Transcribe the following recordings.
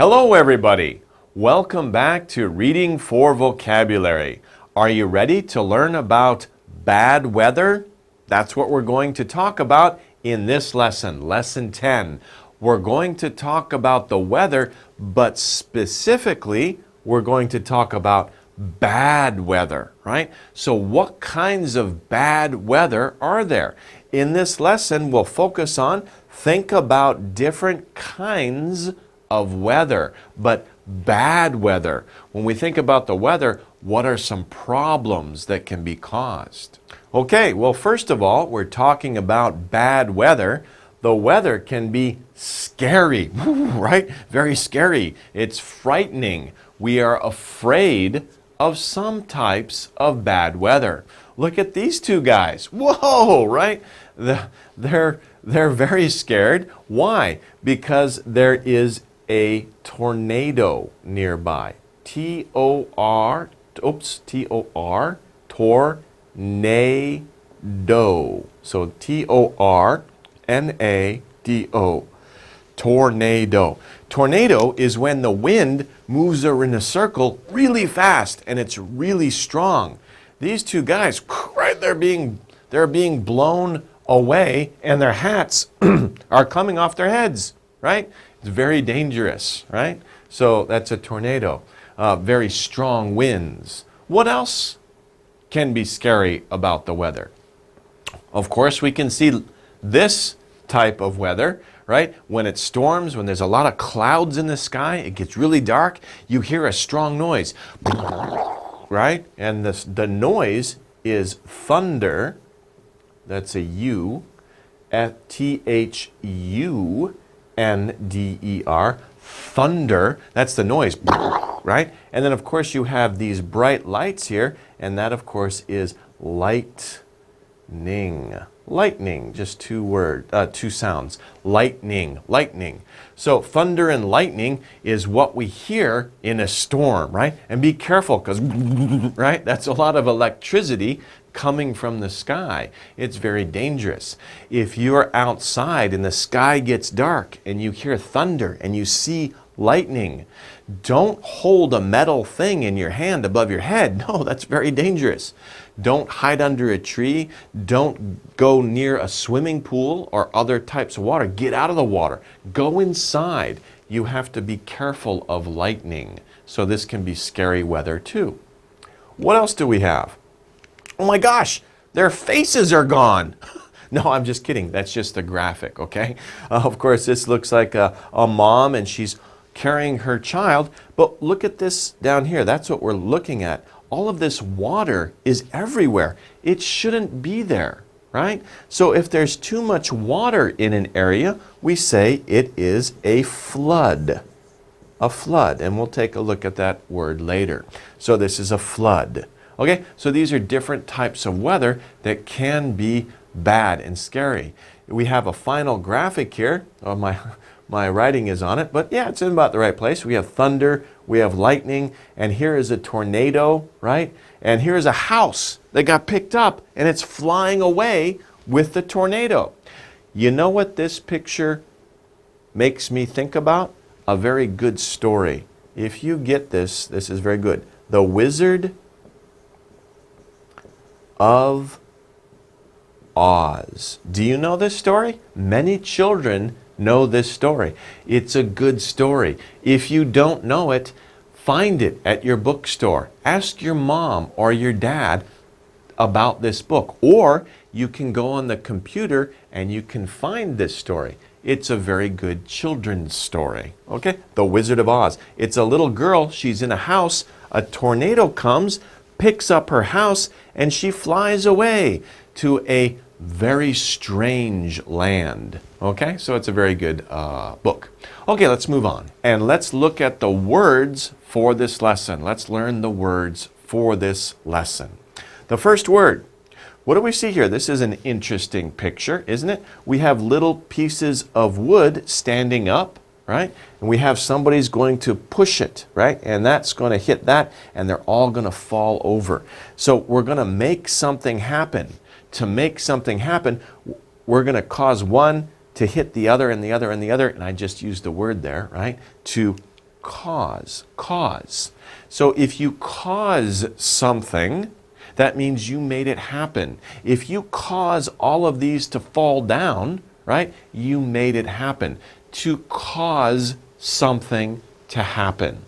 Hello everybody! Welcome back to Reading for Vocabulary. Are you ready to learn about bad weather? That's what we're going to talk about in this lesson, Lesson 10. We're going to talk about the weather, but specifically, we're going to talk about bad weather, right? So what kinds of bad weather are there? In this lesson, we'll focus on think about different kinds of weather, but bad weather. When we think about the weather, what are some problems that can be caused? Okay, well, first of all, we're talking about bad weather. The weather can be scary, right? Very scary. It's frightening. We are afraid of some types of bad weather. Look at these two guys. Whoa, right? They're very scared. Why? Because there is a tornado nearby. T-O-R, tornado. So T-O-R-N-A-D-O. Tornado. Tornado is when the wind moves in a circle really fast and it's really strong. These two guys, right, they're being blown away and their hats are coming off their heads, right? It's very dangerous, right? So that's a tornado. Very strong winds. What else can be scary about the weather? Of course, we can see this type of weather, right? When it storms, when there's a lot of clouds in the sky, it gets really dark, you hear a strong noise, right? And the noise is thunder. That's a U, T-H-U-N-D-E-R, thunder. That's the noise, right? And then, of course, you have these bright lights here, and that, of course, is lightning. Lightning, just two sounds. Lightning, lightning. So thunder and lightning is what we hear in a storm, right? And be careful because, right, that's a lot of electricity coming from the sky. It's very dangerous. If you're outside and the sky gets dark and you hear thunder and you see lightning, don't hold a metal thing in your hand above your head. No, that's very dangerous. Don't hide under a tree. Don't go near a swimming pool or other types of water. Get out of the water. Go inside. You have to be careful of lightning. So this can be scary weather too. What else do we have? Oh my gosh, their faces are gone. No, I'm just kidding. That's just the graphic, okay? Of course, this looks like a mom and she's carrying her child. But look at this down here. That's what we're looking at. All of this water is everywhere. It shouldn't be there, right? So if there's too much water in an area, we say it is a flood. A flood. And we'll take a look at that word later. So this is a flood. Okay, so these are different types of weather that can be bad and scary. We have a final graphic here. Oh, my writing is on it, but yeah, it's in about the right place. We have thunder, we have lightning, and here is a tornado, right? And here is a house that got picked up, and it's flying away with the tornado. You know what this picture makes me think about? A very good story. If you get this, this is very good. The Wizard of Oz. Do you know this story? Many children know this story. It's a good story. If you don't know it, find it at your bookstore. Ask your mom or your dad about this book. Or you can go on the computer and you can find this story. It's a very good children's story. Okay? The Wizard of Oz. It's a little girl. She's in a house. A tornado comes, picks up her house, and she flies away to a very strange land. Okay, so it's a very good book. Okay, let's move on. And let's look at the words for this lesson. Let's learn the words for this lesson. The first word, what do we see here? This is an interesting picture, isn't it? We have little pieces of wood standing up, right? And we have somebody's going to push it, right? And that's going to hit that, and they're all going to fall over. So we're going to make something happen. To make something happen, we're going to cause one to hit the other and the other and the other, and I just used the word there, right? To cause, cause. So if you cause something, that means you made it happen. If you cause all of these to fall down, right, you made it happen. To cause something to happen.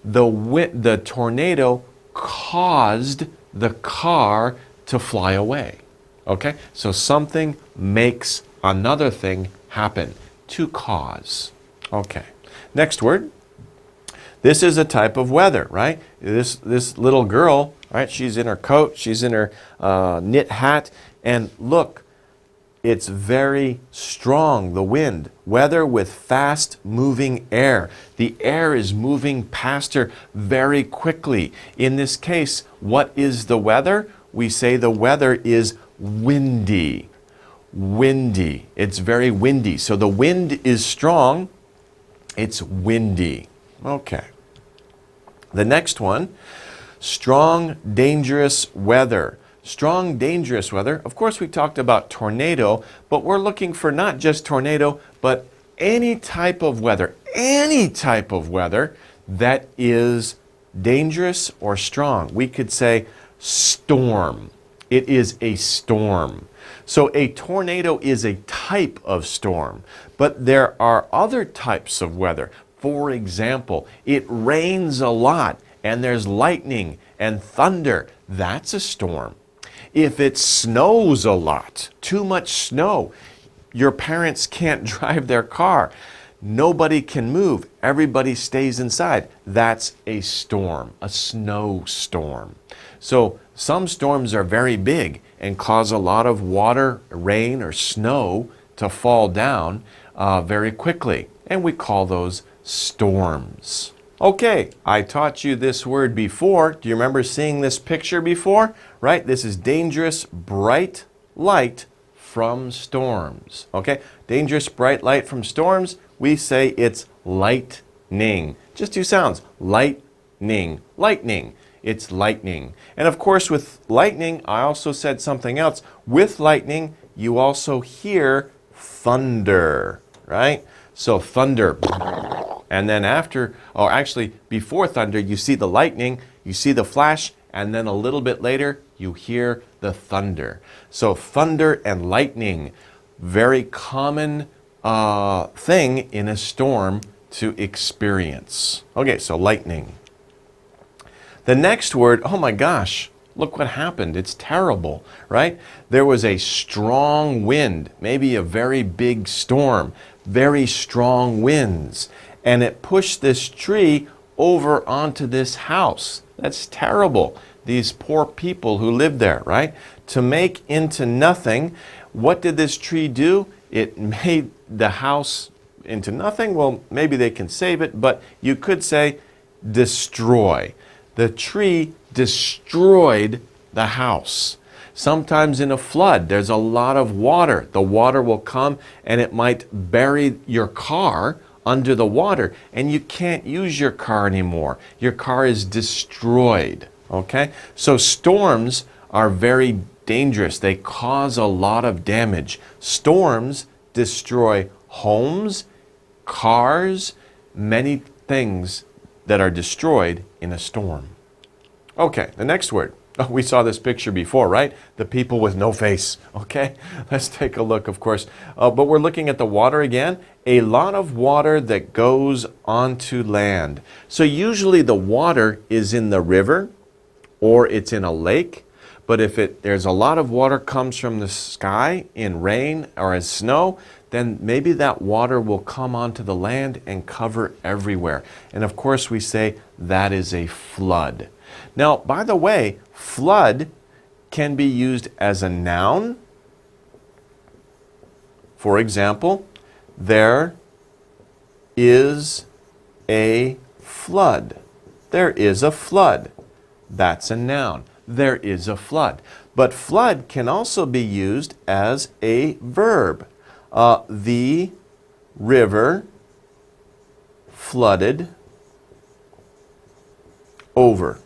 The tornado caused the car to fly away. Okay? So something makes another thing happen. To cause. Okay. Next word. This is a type of weather, right? This little girl, right? She's in her coat, she's in her knit hat, and look, it's very strong, the wind. Weather with fast moving air. The air is moving past her very quickly. In this case, what is the weather? We say the weather is windy. Windy. It's very windy. So the wind is strong. It's windy. Okay. The next one, strong, dangerous weather. Strong, dangerous weather. Of course, we talked about tornado, but we're looking for not just tornado, but any type of weather that is dangerous or strong. We could say storm. It is a storm. So a tornado is a type of storm, but there are other types of weather. For example, it rains a lot and there's lightning and thunder. That's a storm. If it snows a lot, too much snow, your parents can't drive their car. Nobody can move. Everybody stays inside. That's a storm, a snowstorm. So some storms are very big and cause a lot of water, rain, or snow to fall down very quickly. And we call those storms. Okay, I taught you this word before. Do you remember seeing this picture before? Right? This is dangerous, bright light from storms. Okay? Dangerous, bright light from storms. We say it's lightning. Just two sounds. Lightning. Lightning. It's lightning. And of course, with lightning, I also said something else. With lightning, you also hear thunder. Right? So thunder. And then after, or actually before thunder, you see the lightning, you see the flash, and then a little bit later, you hear the thunder. So thunder and lightning, very common thing in a storm to experience. Okay, so lightning. The next word, oh my gosh, look what happened. It's terrible, right? There was a strong wind, maybe a very big storm, very strong winds. And it pushed this tree over onto this house. That's terrible. These poor people who lived there, right? To make into nothing, what did this tree do? It made the house into nothing. Well, maybe they can save it, but you could say destroy. The tree destroyed the house. Sometimes in a flood, there's a lot of water. The water will come and it might bury your car under the water, and you can't use your car anymore. Your car is destroyed, okay? So storms are very dangerous. They cause a lot of damage. Storms destroy homes, cars, many things that are destroyed in a storm. Okay, the next word. Oh, we saw this picture before, right? The people with no face, okay? Let's take a look, of course. But we're looking at the water again. A lot of water that goes onto land. So usually the water is in the river or it's in a lake. But if there's a lot of water comes from the sky in rain or as snow, then maybe that water will come onto the land and cover everywhere. And of course we say that is a flood. Now, by the way, flood can be used as a noun. For example, there is a flood. There is a flood. That's a noun. There is a flood. But flood can also be used as a verb. The river flooded over.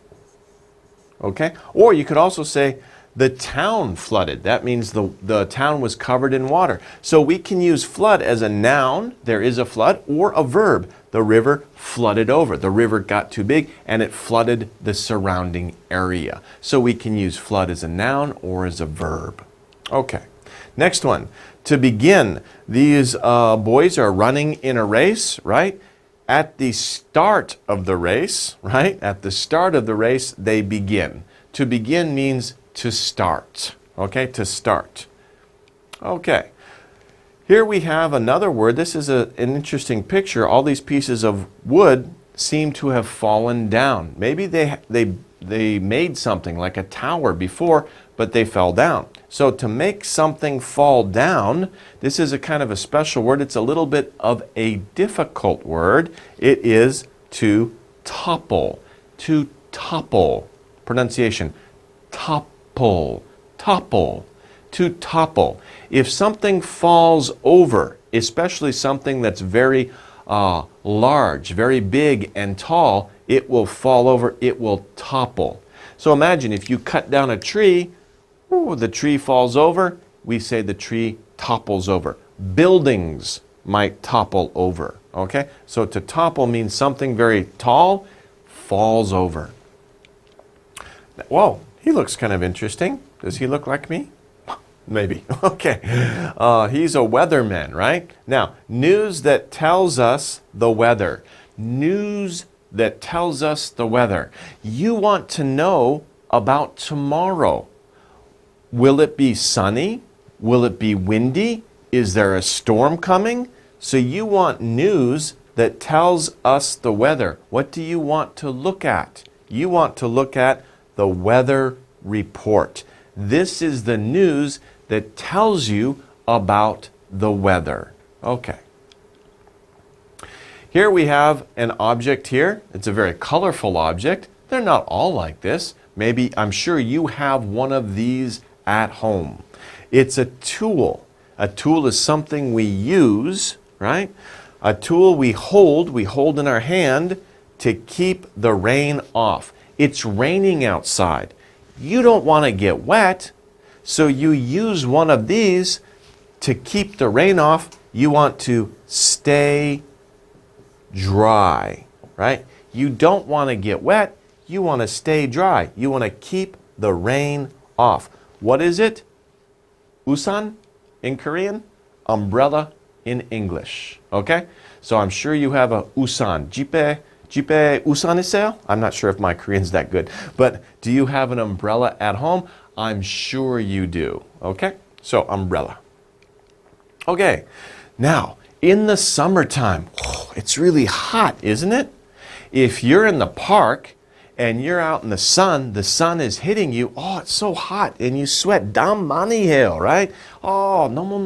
Okay? Or you could also say, The town flooded. That means the town was covered in water. So we can use flood as a noun, there is a flood, or a verb. The river flooded over. The river got too big and it flooded the surrounding area. So we can use flood as a noun or as a verb. Okay, next one. To begin, these boys are running in a race, right? At the start of the race, right? At the start of the race, they begin. To begin means to start, okay? To start. Okay. Here we have another word. This is an interesting picture. All these pieces of wood seem to have fallen down. Maybe they made something like a tower before, but they fell down. So to make something fall down, this is a kind of a special word. It's a little bit of a difficult word. It is to topple. To topple. Pronunciation. Topple. Topple. To topple. If something falls over, especially something that's very large, very big and tall, it will fall over, it will topple. So imagine if you cut down a tree, the tree falls over, we say the tree topples over. Buildings might topple over, okay? So to topple means something very tall falls over. Whoa, he looks kind of interesting. Does he look like me? Maybe. Okay. He's a weatherman, right? Now, news that tells us the weather. News that tells us the weather. You want to know about tomorrow. Will it be sunny? Will it be windy? Is there a storm coming? So you want news that tells us the weather. What do you want to look at? You want to look at the weather report. This is the news that tells you about the weather. Okay. Here we have an object here. It's a very colorful object. They're not all like this. Maybe, I'm sure you have one of these at home. It's a tool. A tool is something we use, right? A tool we hold in our hand to keep the rain off. It's raining outside. You don't want to get wet, so you use one of these to keep the rain off. You want to stay dry, right? You don't want to get wet. You want to stay dry. You want to keep the rain off. What is it? Usan in Korean, umbrella in English. Okay? So I'm sure you have a usan. Jipe usan 있어요? I'm not sure if my Korean's that good. But do you have an umbrella at home? I'm sure you do. Okay? So umbrella. Okay. Now, in the summertime, it's really hot, isn't it? If you're in the park and you're out in the sun is hitting you. Oh, it's so hot, and you sweat. 땀 많이 해요, right? Oh, 너무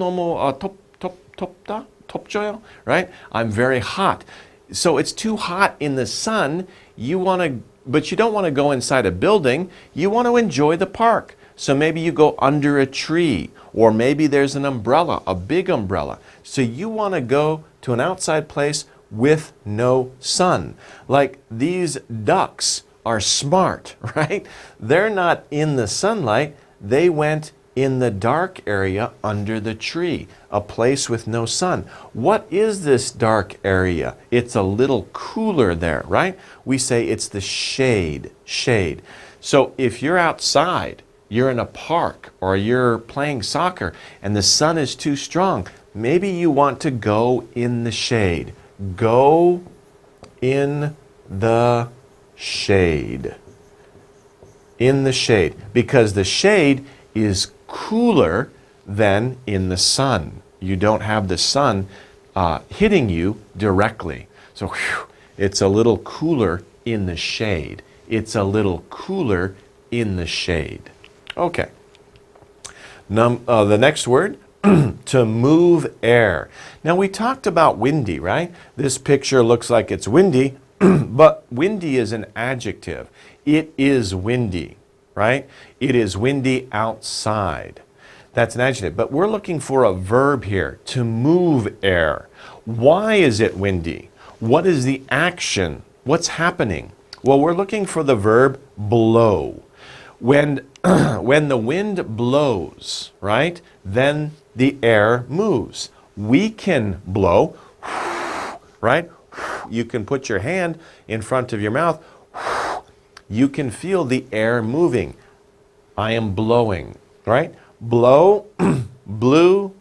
덥죠, right? I'm very hot. So it's too hot in the sun. But you don't want to go inside a building. You want to enjoy the park. So maybe you go under a tree, or maybe there's an umbrella, a big umbrella. So you want to go to an outside place with no sun. Like these ducks are smart, right? They're not in the sunlight. They went in the dark area under the tree, a place with no sun. What is this dark area? It's a little cooler there, right? We say it's the shade. So if you're outside, you're in a park, or you're playing soccer and the sun is too strong, maybe you want to go in the shade. Go in the shade. In the shade. Because the shade is cooler than in the sun. You don't have the sun hitting you directly. So it's a little cooler in the shade. It's a little cooler in the shade. Okay. The next word, to move air. Now we talked about windy, right? This picture looks like it's windy, but windy is an adjective. It is windy, right? It is windy outside. That's an adjective. But we're looking for a verb here, to move air. Why is it windy? What is the action? What's happening? Well, we're looking for the verb blow. When when the wind blows, right, then the air moves. We can blow, right? You can put your hand in front of your mouth. You can feel the air moving. I am blowing, right? Blow, blew,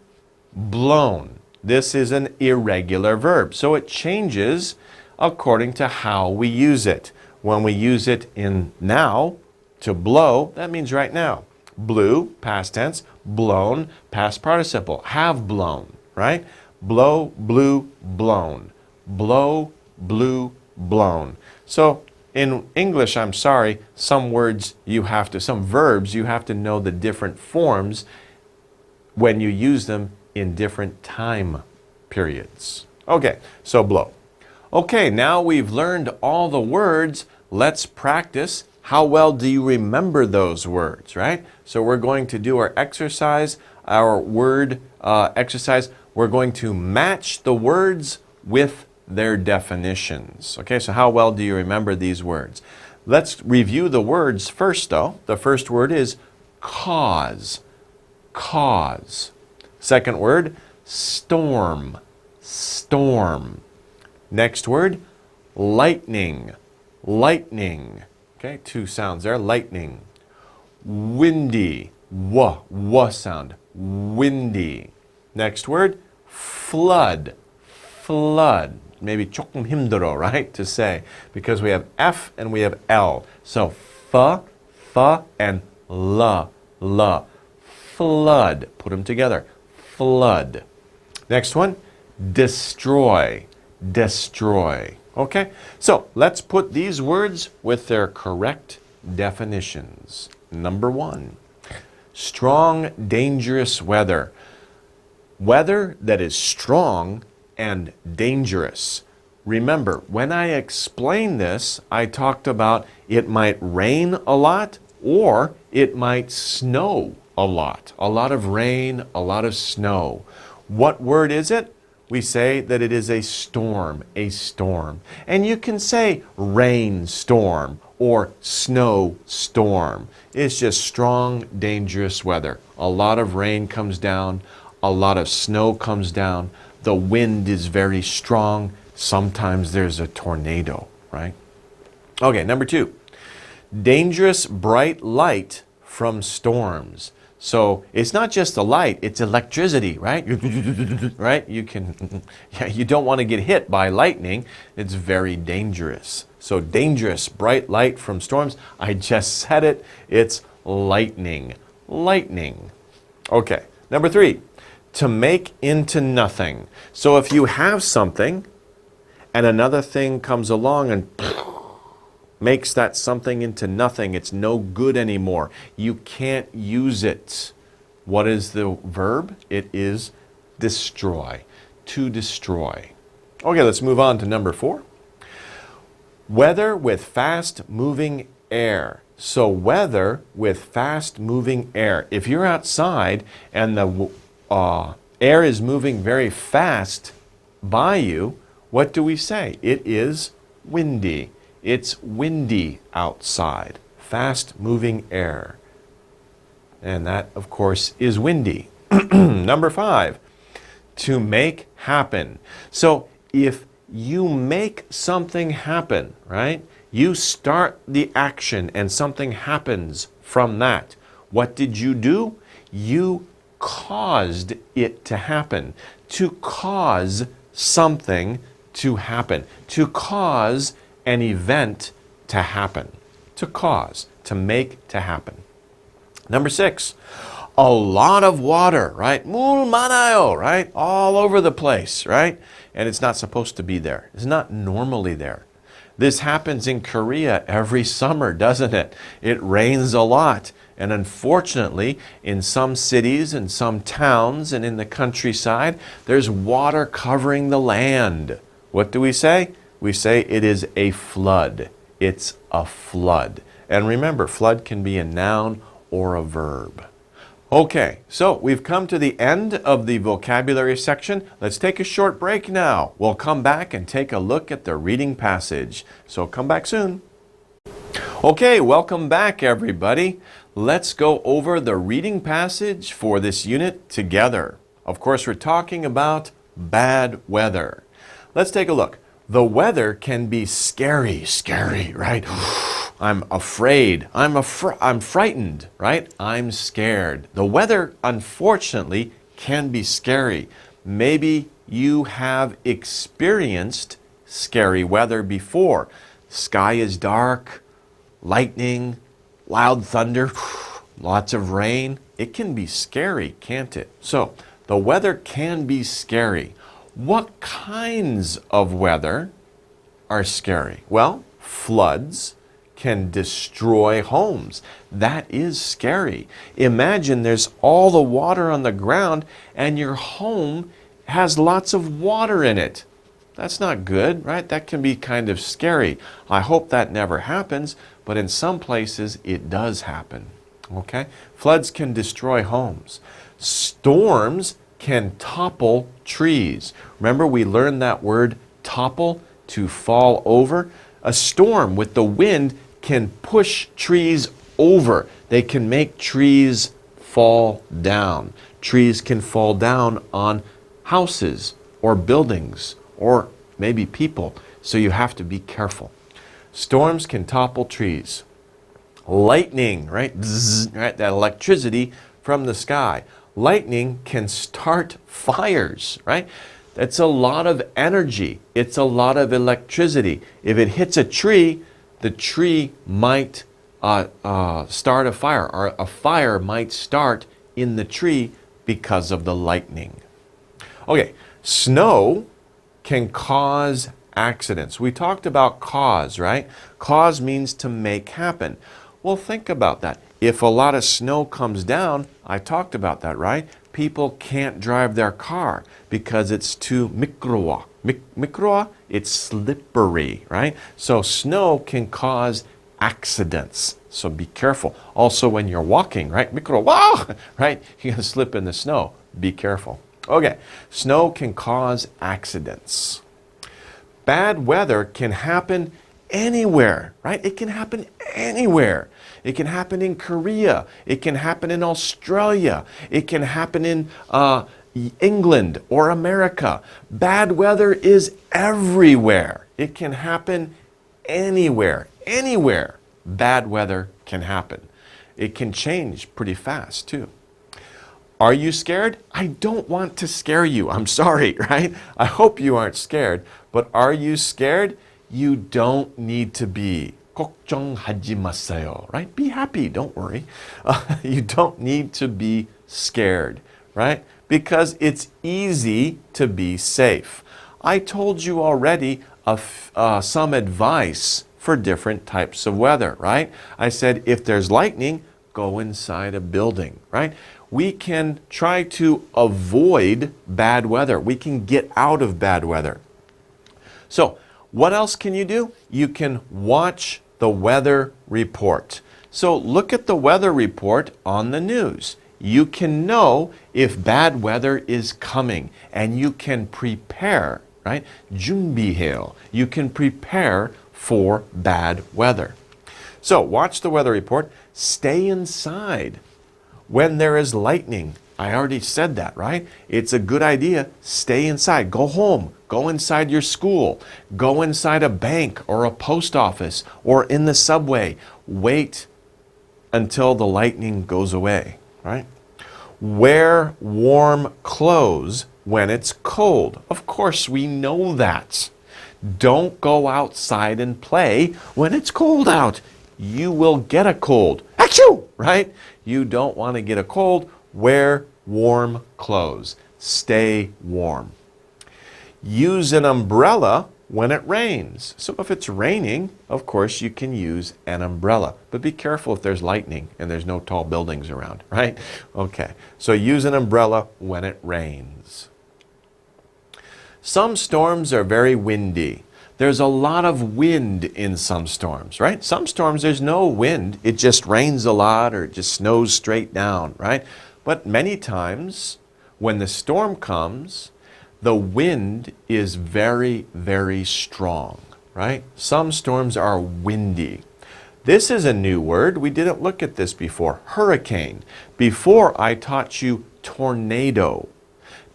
blown. This is an irregular verb, so it changes according to how we use it. When we use it in now, to blow, that means right now. Blew, past tense. Blown, past participle. Have blown, right? Blow, blew, blown. Blow, blew, blown. So in English, I'm sorry, some verbs you have to know the different forms when you use them in different time periods. Okay, so blow. Okay, now we've learned all the words. Let's practice. How well do you remember those words, right? So we're going to do our exercise, our word exercise. We're going to match the words with their definitions. Okay, so how well do you remember these words? Let's review the words first, though. The first word is cause. Cause. Second word, storm. Storm. Next word, lightning. Lightning. Okay, two sounds there. Lightning. Windy. W sound. Windy. Next word, flood. Flood. Maybe 조금 힘들어, right, to say, because we have F and we have L. So f, and l. Flood. Put them together. Flood. Next one, destroy. Destroy. Okay, so let's put these words with their correct definitions. Number one, strong, dangerous weather. Weather that is strong and dangerous. Remember, when I explained this, I talked about it might rain a lot or it might snow a lot. A lot of rain, a lot of snow. What word is it? We say that it is a storm, a storm. And you can say rainstorm or snowstorm. It's just strong, dangerous weather. A lot of rain comes down, a lot of snow comes down. The wind is very strong. Sometimes there's a tornado, right? Okay, number two, dangerous bright light from storms. So it's not just the light, it's electricity, right? Right? You don't want to get hit by lightning. It's very dangerous. So dangerous, bright light from storms. I just said it. It's lightning. Lightning. Okay. Number three, to make into nothing. So if you have something and another thing comes along and makes that something into nothing. It's no good anymore. You can't use it. What is the verb? It is destroy. To destroy. Okay, let's move on to number four. Weather with fast moving air. So weather with fast moving air. If you're outside and the air is moving very fast by you, what do we say? It is windy. It's windy outside, fast moving air. And that, of course, is windy. Number five, to make happen. So if you make something happen, right? You start the action and something happens from that. What did you do? You caused it to happen. To cause something to happen. To cause an event to happen. To cause, to make to happen. Number six, a lot of water, right? 물 많아요, right? All over the place, right? And it's not supposed to be there. It's not normally there. This happens in Korea every summer, doesn't it? It rains a lot. And unfortunately, in some cities and some towns and in the countryside, there's water covering the land. What do we say? We say it is a flood. It's a flood. And remember, flood can be a noun or a verb. Okay, so we've come to the end of the vocabulary section. Let's take a short break now. We'll come back and take a look at the reading passage. So come back soon. Okay, welcome back, everybody. Let's go over the reading passage for this unit together. Of course, we're talking about bad weather. Let's take a look. The weather can be scary, right? I'm afraid. I'm frightened, right? I'm scared. The weather, unfortunately, can be scary. Maybe you have experienced scary weather before. Sky is dark, lightning, loud thunder, lots of rain. It can be scary, can't it? So, the weather can be scary. What kinds of weather are scary? Well, floods can destroy homes. That is scary. Imagine there's all the water on the ground and your home has lots of water in it. That's not good, right? That can be kind of scary. I hope that never happens, but in some places it does happen. Okay? Floods can destroy homes. Storms can topple trees. Remember, we learned that word topple, to fall over. A storm with the wind can push trees over. They can make trees fall down. Trees can fall down on houses or buildings or maybe people. So you have to be careful. Storms can topple trees. Lightning, right? Zzz, right? That electricity from the sky. Lightning can start fires, right? That's a lot of energy. It's a lot of electricity. If it hits a tree, the tree might start a fire, or a fire might start in the tree because of the lightning. Okay, snow can cause accidents. We talked about cause, right? Cause means to make happen. Well, think about that. If a lot of snow comes down, I talked about that, right? People can't drive their car because it's too mikroa. Mikroa, it's slippery, right? So snow can cause accidents. So be careful. Also when you're walking, right? Mikroa, right? You're going to slip in the snow. Be careful. Okay, snow can cause accidents. Bad weather can happen anywhere, right? It can happen anywhere. It can happen in Korea. It can happen in Australia. It can happen in England or America. Bad weather is everywhere. It can happen anywhere. Anywhere bad weather can happen. It can change pretty fast too. Are you scared? I don't want to scare you. I'm sorry, right? I hope you aren't scared. But are you scared? You don't need to be. 걱정하지 마세요, right? Be happy, don't worry. You don't need to be scared, right? Because it's easy to be safe. I told you already some advice for different types of weather, right? I said if there's lightning, go inside a building, right? We can try to avoid bad weather. We can get out of bad weather. So, what else can you do? You can watch the weather report. So look at the weather report on the news. You can know if bad weather is coming and you can prepare, right? 준비해요. You can prepare for bad weather. So watch the weather report. Stay inside when there is lightning. I already said that, right? It's a good idea. Stay inside. Go home. Go inside your school. Go inside a bank or a post office or in the subway. Wait until the lightning goes away, right? Wear warm clothes when it's cold. Of course, we know that. Don't go outside and play when it's cold out. You will get a cold. Achoo! Right? You don't want to get a cold. Wear warm clothes. Stay warm. Use an umbrella when it rains. So if it's raining, of course, you can use an umbrella. But be careful if there's lightning and there's no tall buildings around, right? Okay, so use an umbrella when it rains. Some storms are very windy. There's a lot of wind in some storms, right? Some storms there's no wind. It just rains a lot or it just snows straight down, right? But many times when the storm comes, the wind is very, very strong, right? Some storms are windy. This is a new word. We didn't look at this before. Hurricane. Before I taught you tornado.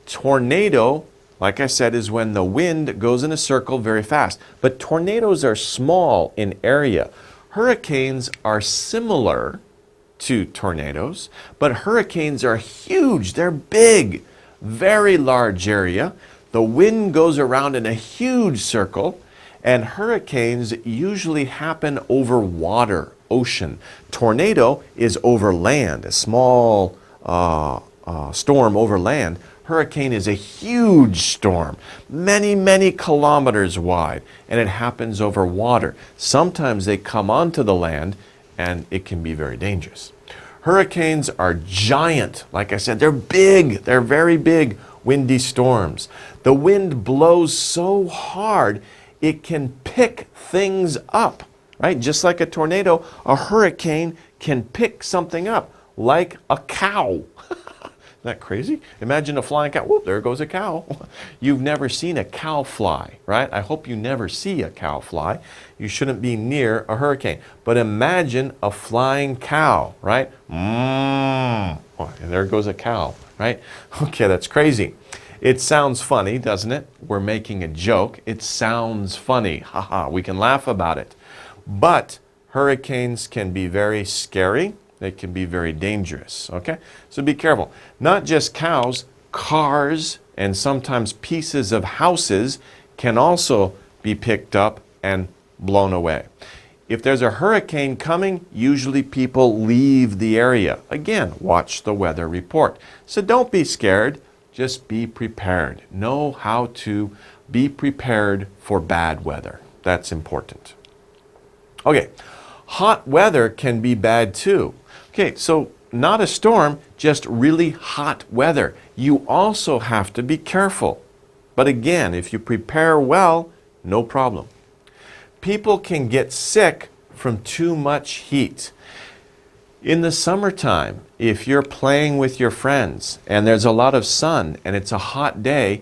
Tornado, like I said, is when the wind goes in a circle very fast. But tornadoes are small in area. Hurricanes are similar to tornadoes, but hurricanes are huge. They're big, very large area. The wind goes around in a huge circle, and hurricanes usually happen over water, ocean. Tornado is over land, a small storm over land. Hurricane is a huge storm, many, many kilometers wide, and it happens over water. Sometimes they come onto the land, and it can be very dangerous. Hurricanes are giant. Like I said, they're big. They're very big, windy storms. The wind blows so hard, it can pick things up, right? Just like a tornado, a hurricane can pick something up, like a cow. Isn't that crazy? Imagine a flying cow. Whoop, there goes a cow. You've never seen a cow fly, right? I hope you never see a cow fly. You shouldn't be near a hurricane. But imagine a flying cow, right? Oh, and there goes a cow, right? Okay, that's crazy. It sounds funny, doesn't it? We're making a joke. It sounds funny. Haha, we can laugh about it. But hurricanes can be very scary. They can be very dangerous, okay? So be careful. Not just cows, cars, and sometimes pieces of houses can also be picked up and blown away. If there's a hurricane coming, usually people leave the area. Again, watch the weather report. So don't be scared, just be prepared. Know how to be prepared for bad weather. That's important. Okay, hot weather can be bad too. Okay, so not a storm, just really hot weather. You also have to be careful. But again, if you prepare well, no problem. People can get sick from too much heat. In the summertime, if you're playing with your friends and there's a lot of sun and it's a hot day,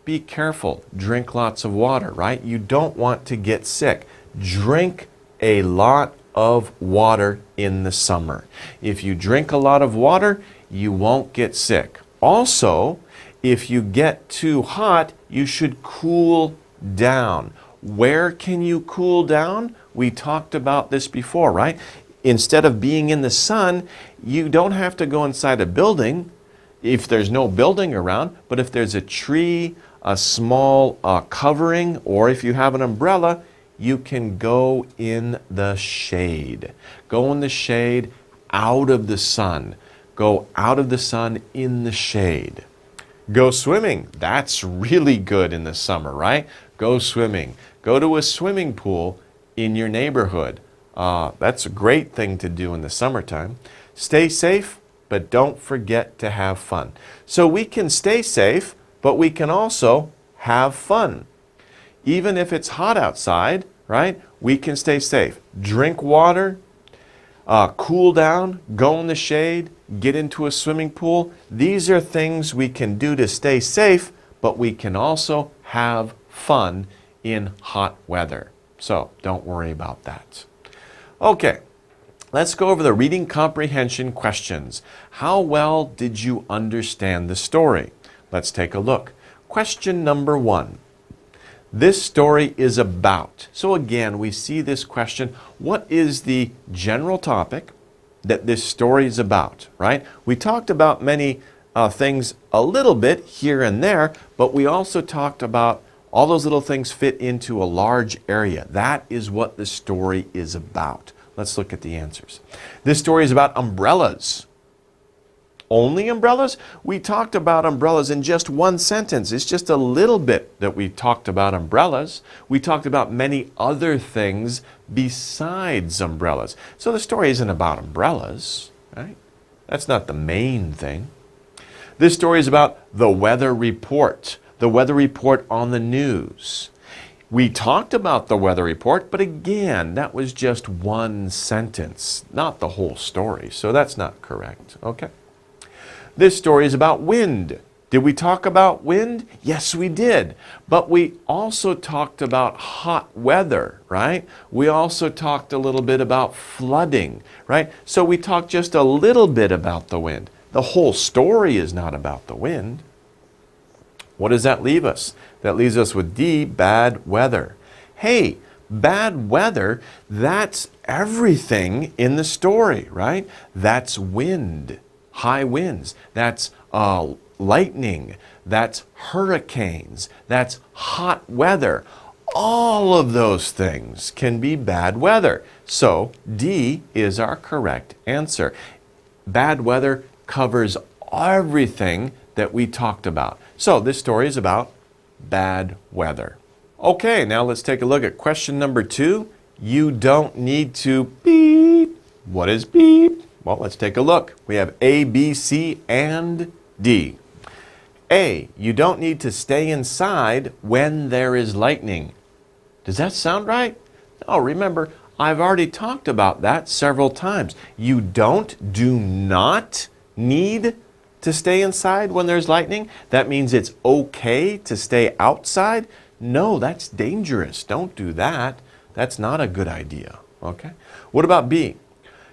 be careful. Drink lots of water, right? You don't want to get sick. Drink a lot of water in the summer. If you drink a lot of water, you won't get sick. Also, if you get too hot, you should cool down. Where can you cool down? We talked about this before, right? Instead of being in the sun, you don't have to go inside a building if there's no building around, but if there's a tree, a small covering, or if you have an umbrella, you can go in the shade. Go in the shade, out of the sun. Go out of the sun in the shade. Go swimming. That's really good in the summer, right? Go swimming. Go to a swimming pool in your neighborhood. That's a great thing to do in the summertime. Stay safe, but don't forget to have fun. So we can stay safe, but we can also have fun. Even if it's hot outside, right, we can stay safe. Drink water, cool down, go in the shade, get into a swimming pool. These are things we can do to stay safe, but we can also have fun in hot weather. So don't worry about that. Okay, let's go over the reading comprehension questions. How well did you understand the story? Let's take a look. Question number 1. This story is about. So again, we see this question, what is the general topic that this story is about, right? We talked about many things a little bit here and there, but we also talked about all those little things fit into a large area. That is what the story is about. Let's look at the answers. This story is about umbrellas. Only umbrellas? We talked about umbrellas in just one sentence. It's just a little bit that we talked about umbrellas. We talked about many other things besides umbrellas. So the story isn't about umbrellas, right? That's not the main thing. This story is about the weather report. The weather report on the news. We talked about the weather report, but again, that was just one sentence, not the whole story. So that's not correct, okay? This story is about wind. Did we talk about wind? Yes, we did. But we also talked about hot weather, right? We also talked a little bit about flooding, right? So we talked just a little bit about the wind. The whole story is not about the wind. What does that leave us? That leaves us with D, bad weather. Hey, bad weather, that's everything in the story, right? That's wind, high winds. That's lightning, that's hurricanes, that's hot weather. All of those things can be bad weather. So D is our correct answer. Bad weather covers everything that we talked about. So this story is about bad weather. Okay, now let's take a look at question number 2. You don't need to beep. What is beep? Well, let's take a look. We have A, B, C, and D. A, you don't need to stay inside when there is lightning. Does that sound right? No, remember, I've already talked about that several times. You do not need to stay inside when there's lightning. That means it's okay to stay outside. No, that's dangerous. Don't do that. That's not a good idea. Okay? What about B?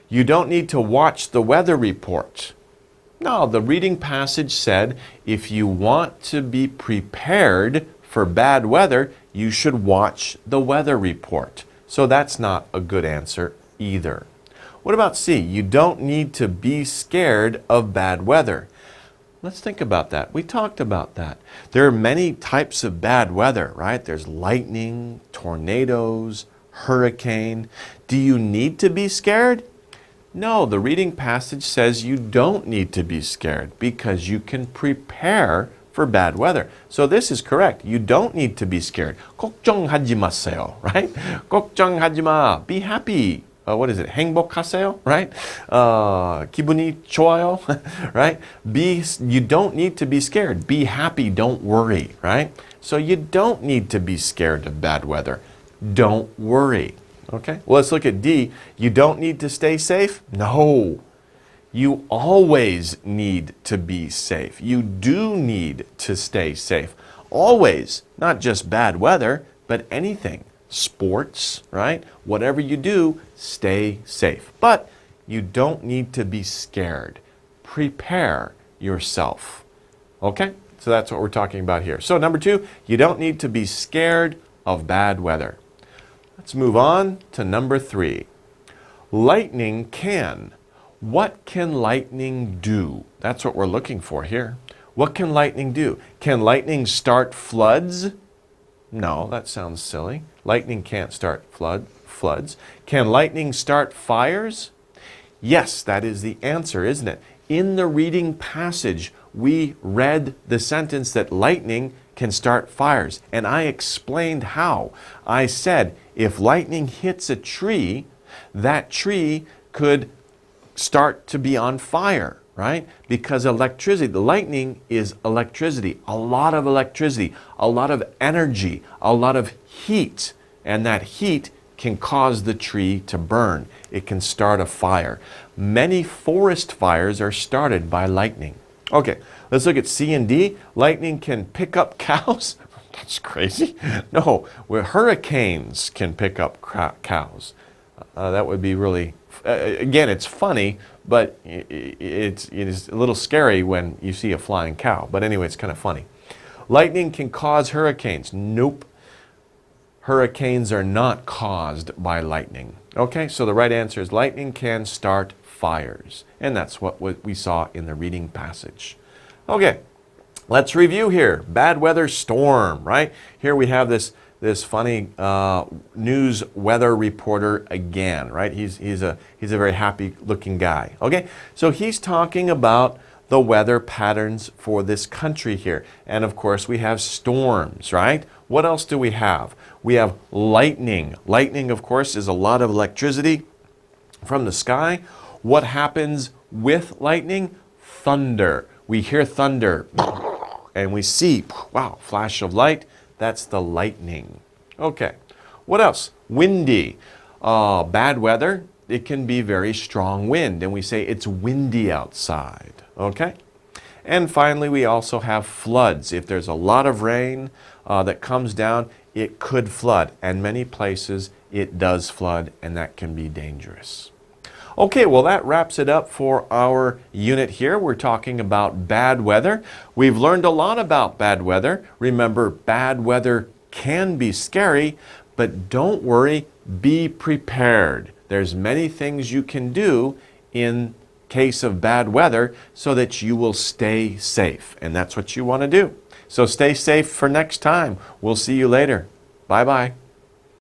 You don't need to watch the weather report. No, the reading passage said if you want to be prepared for bad weather, you should watch the weather report. So that's not a good answer either. What about C? You don't need to be scared of bad weather. Let's think about that. We talked about that. There are many types of bad weather, right? There's lightning, tornadoes, hurricane. Do you need to be scared? No, the reading passage says you don't need to be scared because you can prepare for bad weather. So this is correct. You don't need to be scared. 걱정하지 마세요, right? 걱정하지 마. Be happy. What is it? 행복하세요, right? 기분이 좋아요, right? You don't need to be scared. Be happy. Don't worry, right? So you don't need to be scared of bad weather. Don't worry. Okay, well, let's look at D. You don't need to stay safe? No. You always need to be safe. You do need to stay safe. Always, not just bad weather, but anything. Sports, right? Whatever you do, stay safe. But you don't need to be scared. Prepare yourself. Okay, so that's what we're talking about here. So number 2, you don't need to be scared of bad weather. Let's move on to number 3. Lightning can. What can lightning do? That's what we're looking for here. What can lightning do? Can lightning start floods? No, that sounds silly. Lightning can't start floods. Can lightning start fires? Yes, that is the answer, isn't it? In the reading passage, we read the sentence that lightning can start fires. And I explained how. I said, if lightning hits a tree, that tree could start to be on fire, right? Because electricity, the lightning is electricity, a lot of electricity, a lot of energy, a lot of heat. And that heat can cause the tree to burn. It can start a fire. Many forest fires are started by lightning. Okay, let's look at C and D. Lightning can pick up cows. That's crazy. No, where hurricanes can pick up cows. That would be really, again, it's funny, but it is a little scary when you see a flying cow. But anyway, it's kind of funny. Lightning can cause hurricanes. Nope. Hurricanes are not caused by lightning. Okay, so the right answer is lightning can start fires. And that's what we saw in the reading passage. Okay, let's review here. Bad weather storm, right? Here we have this funny news weather reporter again, right? He's a very happy looking guy. Okay, so he's talking about the weather patterns for this country here. And of course we have storms, right? What else do we have? We have lightning. Lightning, of course, is a lot of electricity from the sky. What happens with lightning? Thunder. We hear thunder and we see, wow, flash of light. That's the lightning. Okay, what else? Windy. Bad weather, it can be very strong wind, and we say it's windy outside. Okay? And finally, we also have floods. If there's a lot of rain that comes down, it could flood. And many places it does flood, and that can be dangerous. Okay, well that wraps it up for our unit here. We're talking about bad weather. We've learned a lot about bad weather. Remember, bad weather can be scary, but don't worry, be prepared. There's many things you can do in case of bad weather so that you will stay safe. And that's what you want to do. So stay safe for next time. We'll see you later. Bye-bye.